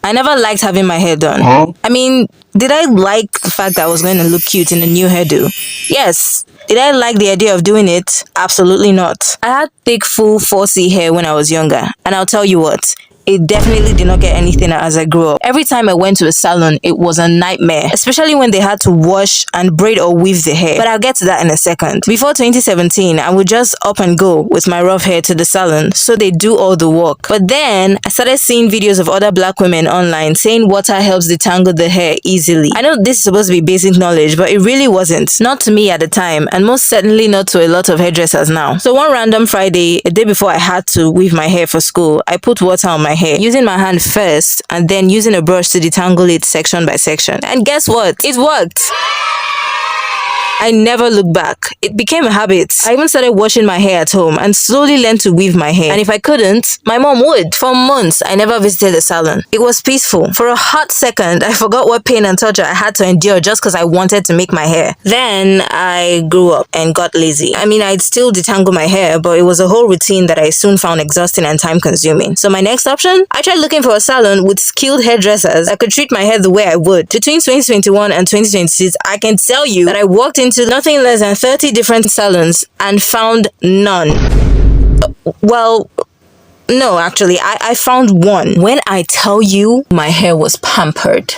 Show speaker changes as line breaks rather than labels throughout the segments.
I never liked having my hair done. I mean, did I like the fact that I was going to look cute in a new hairdo? Yes. Did I like the idea of doing it? Absolutely not. I had thick, full 4C hair when I was younger, and I'll tell you what, it definitely did not get anything as I grew up. Every time I went to a salon, it was a nightmare, especially when they had to wash and braid or weave the hair. But I'll get to that in a second. Before 2017, I would just up and go with my rough hair to the salon, so they do all the work. But then, I started seeing videos of other black women online saying water helps detangle the hair easily. I know this is supposed to be basic knowledge, but it really wasn't. Not to me at the time, and most certainly not to a lot of hairdressers now. So one random Friday, a day before I had to weave my hair for school, I put water on my hair, using my hand first and then using a brush to detangle it section by section. And guess what? It worked! I never looked back. It became a habit. I even started washing my hair at home and slowly learned to weave my hair. And if I couldn't, my mom would. For months, I never visited the salon. It was peaceful. For a hot second, I forgot what pain and torture I had to endure just because I wanted to make my hair. Then I grew up and got lazy. I mean, I'd still detangle my hair, but it was a whole routine that I soon found exhausting and time consuming. So my next option? I tried looking for a salon with skilled hairdressers that could treat my hair the way I would. Between 2021 and 2026, I can tell you that I walked into nothing less than 30 different salons and found none. Well, no, actually, I found one. When I tell you, my hair was pampered.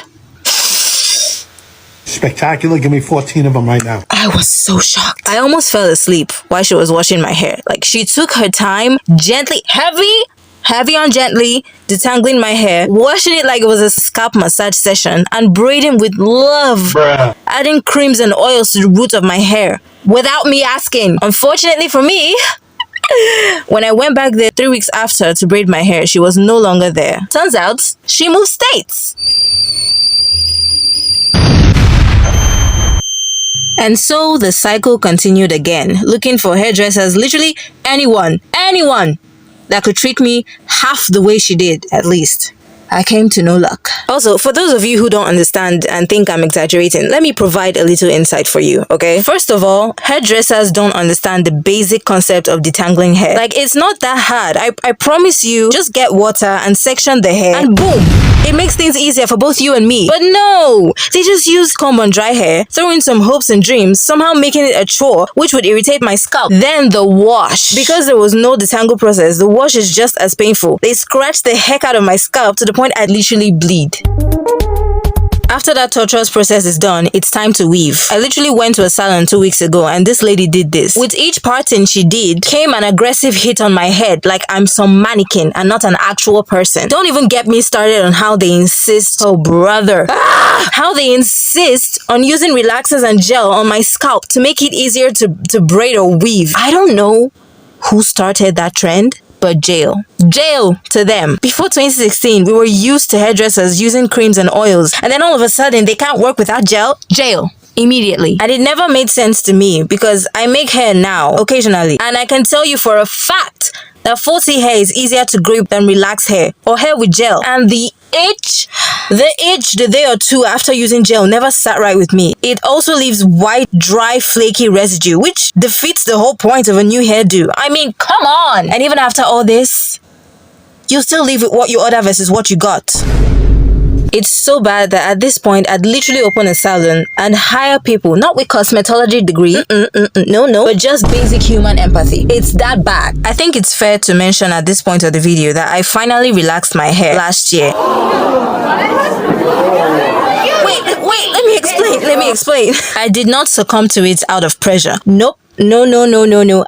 Spectacular. Give me 14 of them right now.
I was so shocked. I almost fell asleep while she was washing my hair. Like, she took her time, gently, heavy on gently, detangling my hair, washing it like it was a scalp massage session, and braiding with love. Bruh. Adding creams and oils to the root of my hair without me asking. Unfortunately for me, when I went back there 3 weeks after to braid my hair, she was no longer there. Turns out, she moved states. And so the cycle continued again, looking for hairdressers, literally anyone that could treat me half the way she did, at least. I came to no luck. Also, for those of you who don't understand and think I'm exaggerating, let me provide a little insight for you, okay? First of all, hairdressers don't understand the basic concept of detangling hair. Like, it's not that hard. I promise you, just get water and section the hair, and boom! It makes things easier for both you and me. But no! They just use comb on dry hair, throw in some hopes and dreams, somehow making it a chore, which would irritate my scalp. Then the wash. Because there was no detangle process, the wash is just as painful. They scratched the heck out of my scalp to the point I'd literally bleed. After that torturous process is done, it's time to weave. I literally went to a salon 2 weeks ago and this lady did this. With each parting she did, came an aggressive hit on my head like I'm some mannequin and not an actual person. Don't even get me started on how they insist, oh brother, how they insist on using relaxers and gel on my scalp to make it easier to braid or weave. I don't know who started that trend, but jail to them. Before 2016, we were used to hairdressers using creams and oils, and then all of a sudden they can't work without gel. Jail immediately. And it never made sense to me because I make hair now occasionally, and I can tell you for a fact that 4C hair is easier to grip than relaxed hair or hair with gel. And the itch the day or two after using gel never sat right with me. It also leaves white, dry, flaky residue, which defeats the whole point of a new hairdo. I mean, come on! And even after all this, you still leave with what you order versus what you got. It's so bad that at this point, I'd literally open a salon and hire people, not with cosmetology degree, no, but just basic human empathy. It's that bad. I think it's fair to mention at this point of the video that I finally relaxed my hair last year. Wait, let me explain. I did not succumb to it out of pressure. Nope. No.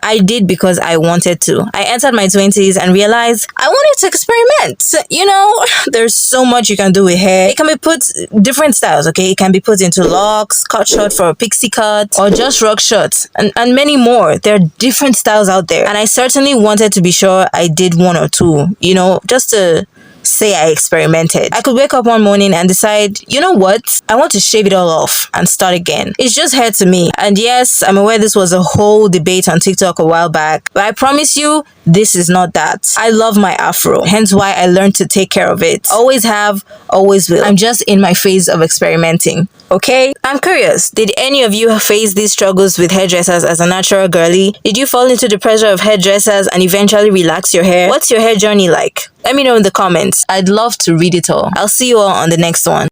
I did because I wanted to. I entered my 20s and realized I wanted to experiment. You know, there's so much you can do with hair. It can be put different styles, okay? It can be put into locks, cut short for a pixie cut, or just rock short, and many more. There are different styles out there. And I certainly wanted to be sure I did one or two, you know, just to say I experimented. I could wake up one morning and decide, you know what? I want to shave it all off and start again. It's just hair to me. And yes, I'm aware this was a whole debate on TikTok a while back, but I promise you, This is not that. I love my afro, hence why I learned to take care of it. Always have, always will. I'm just in my phase of experimenting. Okay? I'm curious, did any of you face these struggles with hairdressers as a natural girly? Did you fall into the pressure of hairdressers and eventually relax your hair? What's your hair journey like? Let me know in the comments. I'd love to read it all. I'll see you all on the next one.